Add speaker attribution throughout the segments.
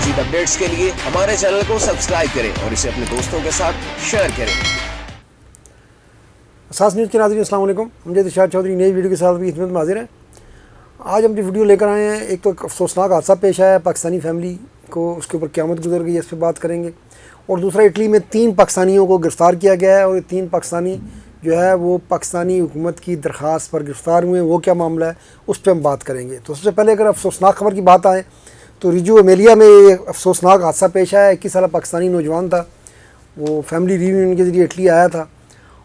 Speaker 1: مزید اپڈیٹس کے لیے ہمارے چینل کو سبسکرائب کریں اور اسے اپنے دوستوں کے ساتھ شیئر کریں۔
Speaker 2: اساس نیوز کے ناظرین السلام علیکم، ہم جید ارشاد چودھری نئی ویڈیو کے ساتھ بھی خدمت میں حاضر ہیں۔ آج ہم جو ویڈیو لے کر آئے ہیں، ایک تو افسوسناک حادثہ پیش آیا ہے پاکستانی فیملی کو، اس کے اوپر قیامت گزر گئی ہے، اس پہ بات کریں گے۔ اور دوسرا، اٹلی میں 3 پاکستانیوں کو گرفتار کیا گیا ہے، اور یہ 3 پاکستانی جو ہے وہ پاکستانی حکومت کی درخواست پر گرفتار ہوئے ہیں۔ وہ کیا معاملہ ہے اس پہ ہم بات کریں گے۔ تو سب سے پہلے اگر افسوسناک خبر کی بات آئے تو ریجو ایمیلیا میں ایک افسوسناک حادثہ پیش آیا ہے۔ 21 سالہ پاکستانی نوجوان تھا، وہ فیملی ری یونین کے ذریعے اٹلی آیا تھا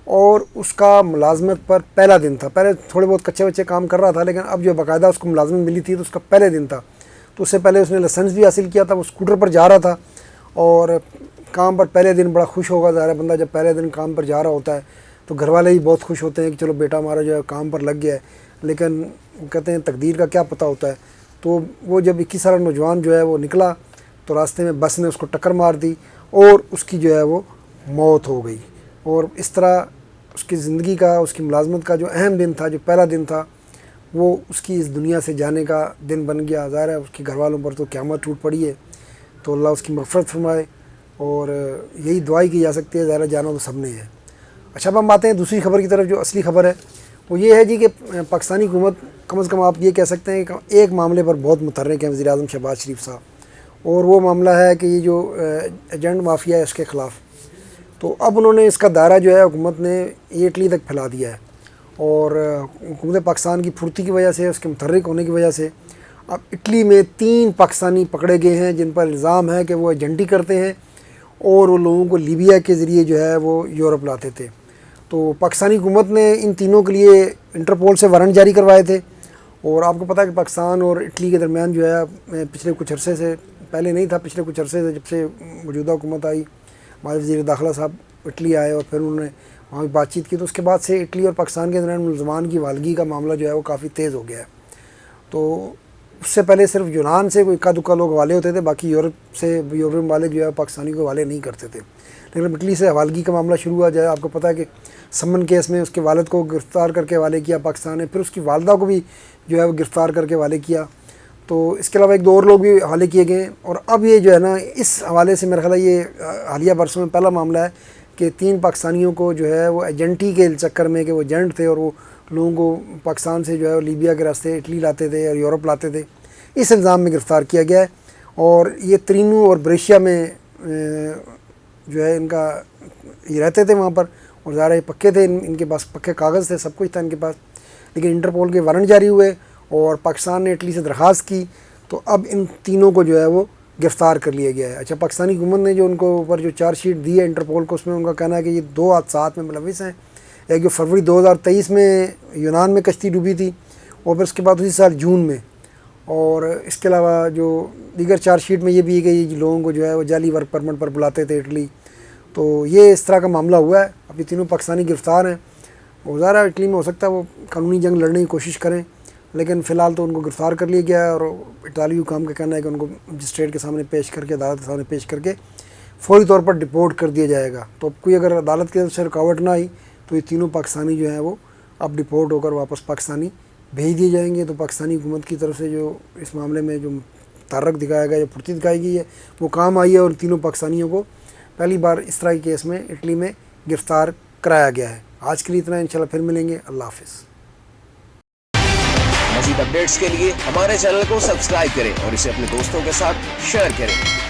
Speaker 2: اور اس کا ملازمت پر پہلا دن تھا۔ پہلے تھوڑے بہت کچے بچے کام کر رہا تھا، لیکن اب جو باقاعدہ اس کو ملازمت ملی تھی تو اس کا پہلے دن تھا۔ تو اس سے پہلے اس نے لائسنس بھی حاصل کیا تھا، وہ اسکوٹر پر جا رہا تھا اور کام پر پہلے دن بڑا خوش ہوگا۔ ظاہر ہے بندہ جب پہلے دن کام پر جا رہا ہوتا ہے تو گھر والے بھی بہت خوش ہوتے ہیں کہ چلو بیٹا ہمارا جو ہے کام پر لگ گیا ہے، لیکن کہتے ہیں تقدیر کا کیا پتہ ہوتا ہے۔ تو وہ جب 21 سالہ نوجوان جو ہے وہ نکلا تو راستے میں بس نے اس کو ٹکر مار دی اور اس کی جو ہے وہ موت ہو گئی۔ اور اس طرح اس کی زندگی کا، اس کی ملازمت کا جو اہم دن تھا، جو پہلا دن تھا، وہ اس کی اس دنیا سے جانے کا دن بن گیا۔ ظاہر ہے اس کے گھر والوں پر تو قیامت ٹوٹ پڑی ہے، تو اللہ اس کی مغفرت فرمائے، اور یہی دعائی کی جا سکتی ہے۔ ظاہر جانا تو سب نے ہے۔ اچھا، اب ہم آتے ہیں دوسری خبر کی طرف۔ جو اصلی خبر ہے وہ یہ ہے جی کہ پاکستانی حکومت کم از کم آپ یہ کہہ سکتے ہیں کہ ایک معاملے پر بہت متحرک ہے وزیر اعظم شہباز شریف صاحب، اور وہ معاملہ ہے کہ یہ جو ایجنٹ مافیا ہے اس کے خلاف۔ تو اب انہوں نے اس کا دائرہ جو ہے حکومت نے یہ اٹلی تک پھیلا دیا ہے، اور حکومت پاکستان کی پھرتی کی وجہ سے، اس کے متحرک ہونے کی وجہ سے اب اٹلی میں 3 پاکستانی پکڑے گئے ہیں جن پر الزام ہے کہ وہ ایجنٹی کرتے ہیں اور وہ لوگوں کو لیبیا کے ذریعے جو ہے وہ یورپ لاتے تھے۔ تو پاکستانی حکومت نے ان تینوں کے لیے انٹرپول سے وارنٹ جاری کروائے تھے، اور آپ کو پتہ ہے کہ پاکستان اور اٹلی کے درمیان جو ہے پچھلے کچھ عرصے سے، پہلے نہیں تھا، پچھلے کچھ عرصے سے جب سے موجودہ حکومت آئی، ہمارے وزیر داخلہ صاحب اٹلی آئے اور پھر انہوں نے وہاں بھی بات چیت کی، تو اس کے بعد سے اٹلی اور پاکستان کے درمیان ملزمان کی حوالگی کا معاملہ جو ہے وہ کافی تیز ہو گیا ہے۔ تو اس سے پہلے صرف یونان سے کوئی اکا دکا لوگ حوالے ہوتے تھے، باقی یورپ سے یورپین والے جو ہے پاکستانی کو حوالے نہیں کرتے تھے، لیکن اٹلی سے حوالگی کا معاملہ شروع ہوا۔ جائے آپ کو پتہ ہے کہ سمن کیس میں اس کے والد کو گرفتار کر کے حوالے کیا پاکستان نے، پھر اس کی والدہ کو بھی جو ہے وہ گرفتار کر کے حوالے کیا۔ تو اس کے علاوہ 1-2 اور لوگ بھی حوالے کیے گئے ہیں، اور اب یہ جو ہے نا اس حوالے سے میرا خیال ہے یہ حالیہ برسوں میں پہلا معاملہ ہے کہ 3 پاکستانیوں کو جو ہے وہ ایجنٹی کے چکر میں، کہ وہ ایجنٹ تھے اور وہ لوگوں کو پاکستان سے جو ہے لیبیا کے راستے اٹلی لاتے تھے اور یورپ لاتے تھے، اس الزام میں گرفتار کیا گیا ہے۔ اور یہ ترینو اور بریشیا میں جو ہے ان کا یہ رہتے تھے وہاں پر، اور ظاہر پکے تھے، ان کے پاس پکے کاغذ تھے، سب کچھ تھا ان کے پاس، لیکن انٹرپول کے وارنٹ جاری ہوئے اور پاکستان نے اٹلی سے درخواست کی، تو اب ان تینوں کو جو ہے وہ گرفتار کر لیا گیا ہے۔ اچھا، پاکستانی حکومت نے جو ان کو اوپر جو چارج شیٹ دی ہے انٹرپول کو، اس میں ان کا کہنا ہے کہ یہ 2 حادثات میں ملوث ہیں۔ ایک جو فروری 2023 میں یونان میں کشتی ڈوبی تھی، اور پھر اس کے بعد اسی سال جون میں، اور اس کے علاوہ جو دیگر چارج شیٹ میں یہ بھی ہے کہ یہ لوگوں کو جو ہے وہ جعلی ورک پرمٹ پر بلاتے تھے اٹلی۔ تو یہ اس طرح کا معاملہ ہوا ہے۔ اب یہ تینوں پاکستانی گرفتار ہیں، اور ظاہر ہے اٹلی میں ہو سکتا ہے وہ قانونی جنگ لڑنے کی کوشش کریں، لیکن فی الحال تو ان کو گرفتار کر لیا گیا ہے، اور اٹالوی حکام کا کہنا ہے کہ ان کو مجسٹریٹ کے سامنے پیش کر کے، عدالت کے سامنے پیش کر کے فوری طور پر ڈپورٹ کر دیا جائے گا۔ تو اب کوئی اگر عدالت کی طرف سے رکاوٹ نہ آئی تو یہ تینوں پاکستانی جو ہیں وہ اب ڈپورٹ ہو کر واپس پاکستانی بھیج دیے جائیں گے۔ تو پاکستانی حکومت کی طرف سے جو اس معاملے میں جو تحرک دکھایا گیا، جو پھرتی دکھائی گئی ہے، وہ کام آئی ہے، اور تینوں پاکستانیوں کو پہلی بار اس طرح کے کیس میں اٹلی میں گرفتار کرایا گیا ہے۔ آج کے لیے اتنا، انشاءاللہ پھر ملیں گے۔ اللہ حافظ۔
Speaker 1: مزید اپڈیٹس کے لیے ہمارے چینل کو سبسکرائب کریں اور اسے اپنے دوستوں کے ساتھ شیئر کریں۔